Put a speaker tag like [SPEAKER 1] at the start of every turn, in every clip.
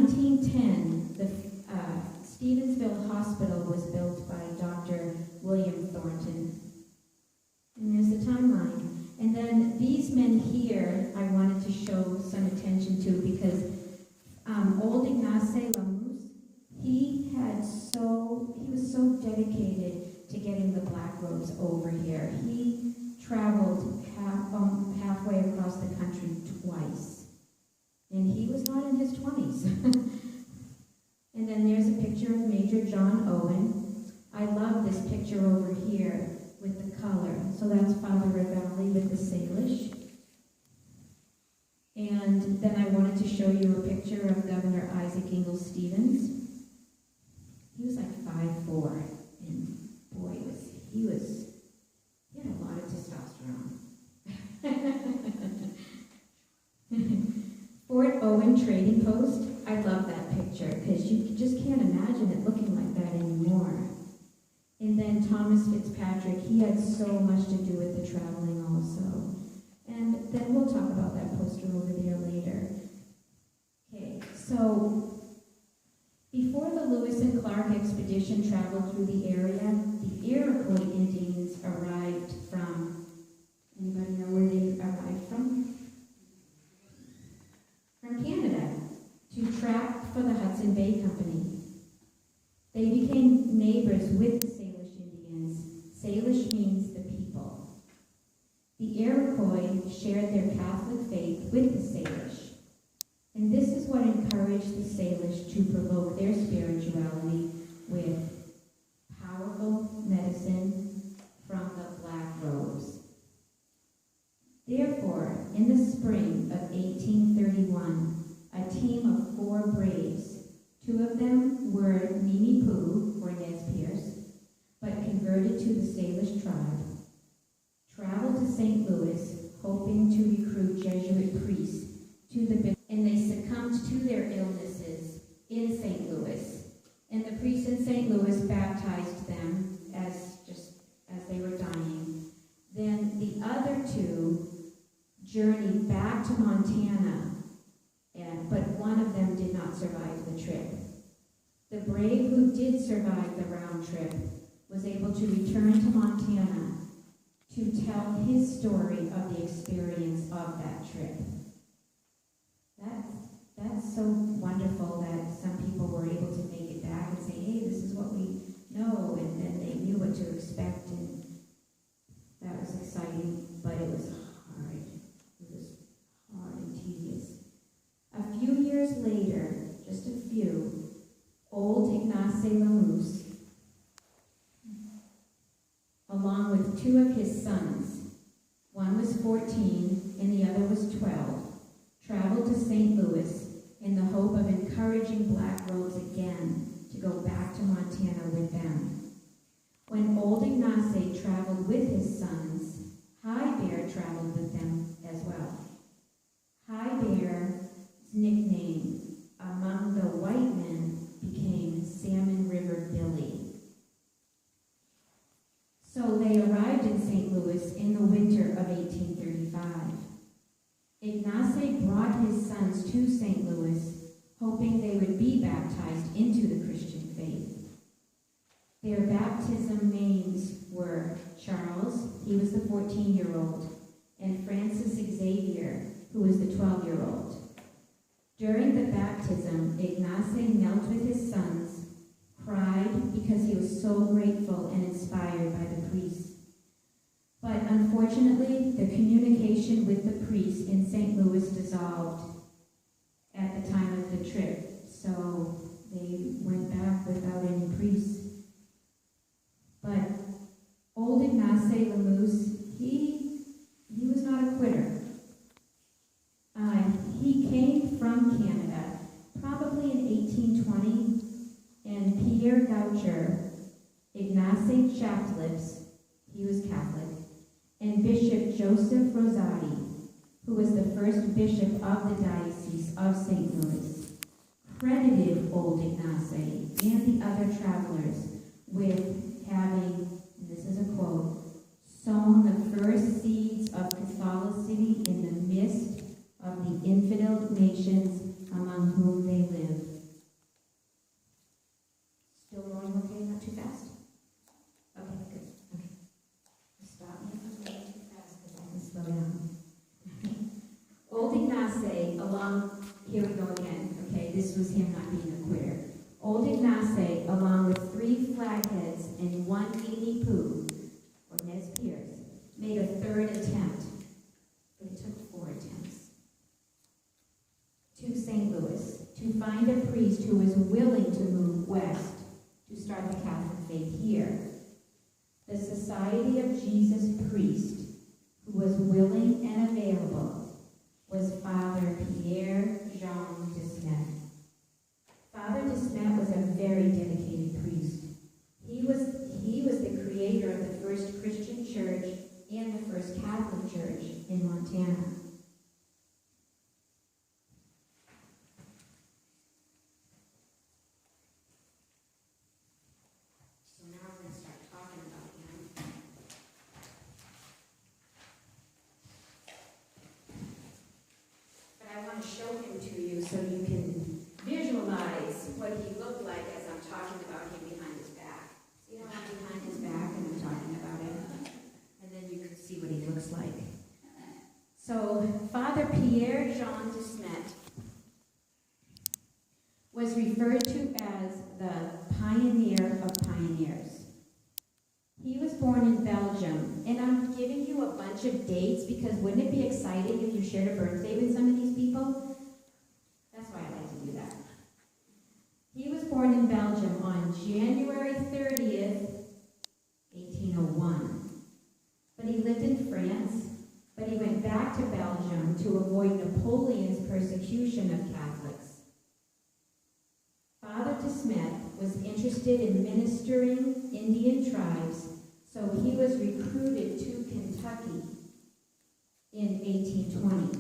[SPEAKER 1] 1910, the Stevensville Hospital was built by Dr. William Thornton. And there's the timeline. And then these men here, I wanted to show some attention to because old Ignace Lamus, he was so dedicated to getting the black robes over here. He traveled halfway across the country twice. And he was not in his 20s. And then there's a picture of Major John Owen. I love this picture over here with the color. So that's Father Revelli with the Salish. And then I wanted to show you a picture of Governor Isaac Ingalls Stevens. He was like 5'4", and boy, he had a lot of testosterone. Fort Owen Trading Post, I love that picture because you just can't imagine it looking like that anymore. And then Thomas Fitzpatrick, he had so much to do with the traveling also. And then we'll talk about that poster over there later. Okay, so before the Lewis and Clark expedition traveled through the area, the Iroquois Indians arrived from, anybody know where they arrived from? From Canada, to trap for the Hudson Bay Company. They became neighbors with the Salish Indians. Salish means the people. The Iroquois shared their Catholic faith with the Salish, and this is what encouraged the Salish to provoke their spirituality with powerful medicine from the black robes. Therefore, in the spring of 1831, a team of 4 braves, 2 of them were Mimi Poo, or Nez Perce, but converted to the Salish tribe, traveled to St. Louis, hoping to recruit Jesuit priests to the and they succumbed to their illnesses in St. Louis. And the priests in St. Louis baptized them as they were dying. Then the other 2 journeyed back to Montana, but one of them did not survive the trip. The brave who did survive the round trip was able to return to Montana to tell his story of the experience of that trip. That's so wonderful that some people were able to make it back and say, hey, this is what we know, and then they knew what to expect, and that was exciting, but it was hard. It was hard and tedious. A few years later, just a few, old Ignace Lamus, along with 2 of his sons, one was 14 and the other was 12, traveled to St. Louis in the hope of encouraging black robes again to go back to Montana with them. When old Ignace traveled with his sons, High Bear traveled with them as well. High Bear's nickname among the white men became Salmon River Billy. So they arrived in St. Louis in the winter of 1835. Ignace brought his sons to St. Louis, hoping they would be baptized into the Christian faith. Their baptism names were Charles, he was the 14-year-old, and Francis Xavier, who was the 12-year-old. During the baptism, Ignace knelt with his sons, cried because he was so grateful and inspired by the priest. But unfortunately, the communication with the priest in St. Louis dissolved at the time of the trip, so they went back without any priests. But old Ignace Lamus, he was not a quitter. He came from Canada, probably in 1820, and Pierre Goucher, Ignace Chaplips, he was Catholic, and Bishop Joseph Rosati, who was the first bishop of the Diocese of St. Louis, credited old Ignace and the other travelers with having, and this is a quote, sown the first seeds of Catholicity in the midst of the infidel nations among whom they live. Ignace, here we go again, okay, this was him not being a quitter. Old Ignace, along with 3 flatheads and 1 Nini Poo, or Nez Perce, made a 3rd attempt, but it took 4 attempts, to St. Louis to find a priest who was willing to move west to start the Catholic faith here. The Society of Jesus priest, who was willing and available, was Father Pierre Jean de Smet. Father de Smet was a very dedicated priest. He was the creator of the first Christian church and the first Catholic church in Montana. So now I'm going to start talking about him. But I want to show him to you so you can visualize what he looked like as I'm talking about him behind his back. See how I'm behind his back and I'm talking about him? And then you can see what he looks like. So, Father Pierre Jean de Smet was referred to as the pioneer of pioneers. He was born in Belgium, and I'm giving you a bunch of dates because wouldn't it be exciting if you shared a birthday with some of these people? That's why I like to do that. He was born in Belgium on January 30th, 1801. But he lived in France, but he went back to Belgium to avoid Napoleon's persecution of Catholics. Father de Smet was interested in ministering Indian tribes, so he was recruited to Kentucky in 1820.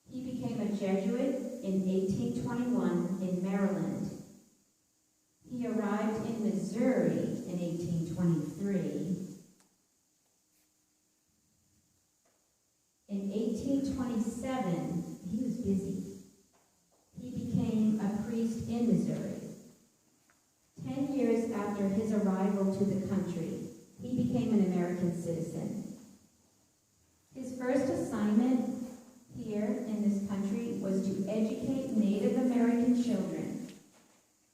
[SPEAKER 1] He became a Jesuit in 1821 in Maryland. He arrived in Missouri in 1823. In 1827, he was busy. He became a priest in Missouri. 10 years after his arrival to the country, he became an American citizen. His first assignment here in this country was to educate Native American children,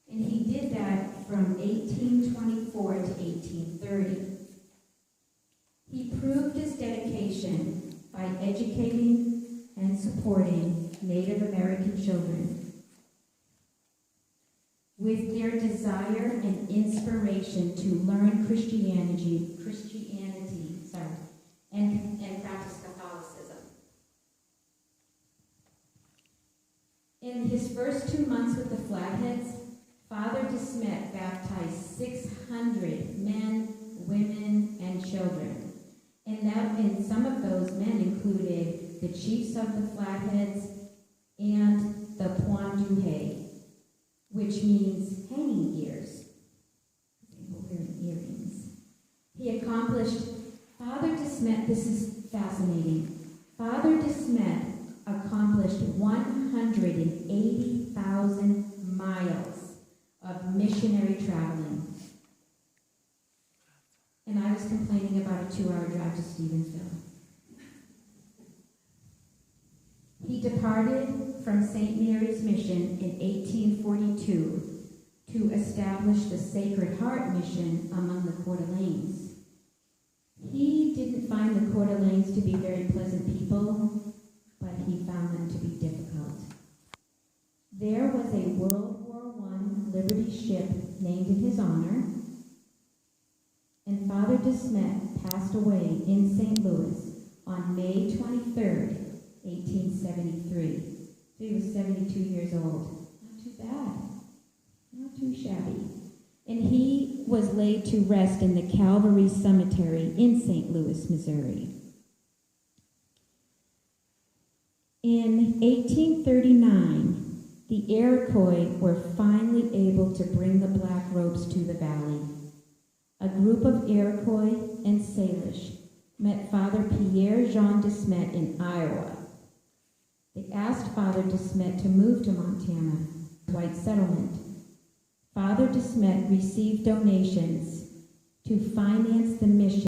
[SPEAKER 1] and he did that from 1824 to 1830. He proved his dedication by educating and supporting Native American children with their desire and inspiration to learn Christianity, and practice Catholicism. In his first 2 months with the Flatheads, Father de Smet baptized 600 men, women, and children. And some of those men included the chiefs of the Flatheads and the Pointe du Hay, which means hanging ears. People wearing earrings. He accomplished, Father de Smet, this is fascinating, Father de Smet accomplished 180,000 miles of missionary traveling. And I was complaining about a 2-hour drive to Stevensville. He departed from St. Mary's Mission in 1842 to establish the Sacred Heart Mission among the Coeur d'Alenes. He didn't find the Coeur d'Alenes to be very pleasant people, but he found them to be difficult. There was a World War I Liberty ship named in his honor, and Father de Smet passed away in St. Louis on May 23rd, 1873. So he was 72 years old. Not too bad. Not too shabby. And he was laid to rest in the Calvary Cemetery in St. Louis, Missouri. In 1839, the Iroquois were finally able to bring the Black Robes to the valley. A group of Iroquois and Salish met Father Pierre Jean de Smet in Iowa. They asked Father de Smet to move to Montana, white settlement. Father de Smet received donations to finance the mission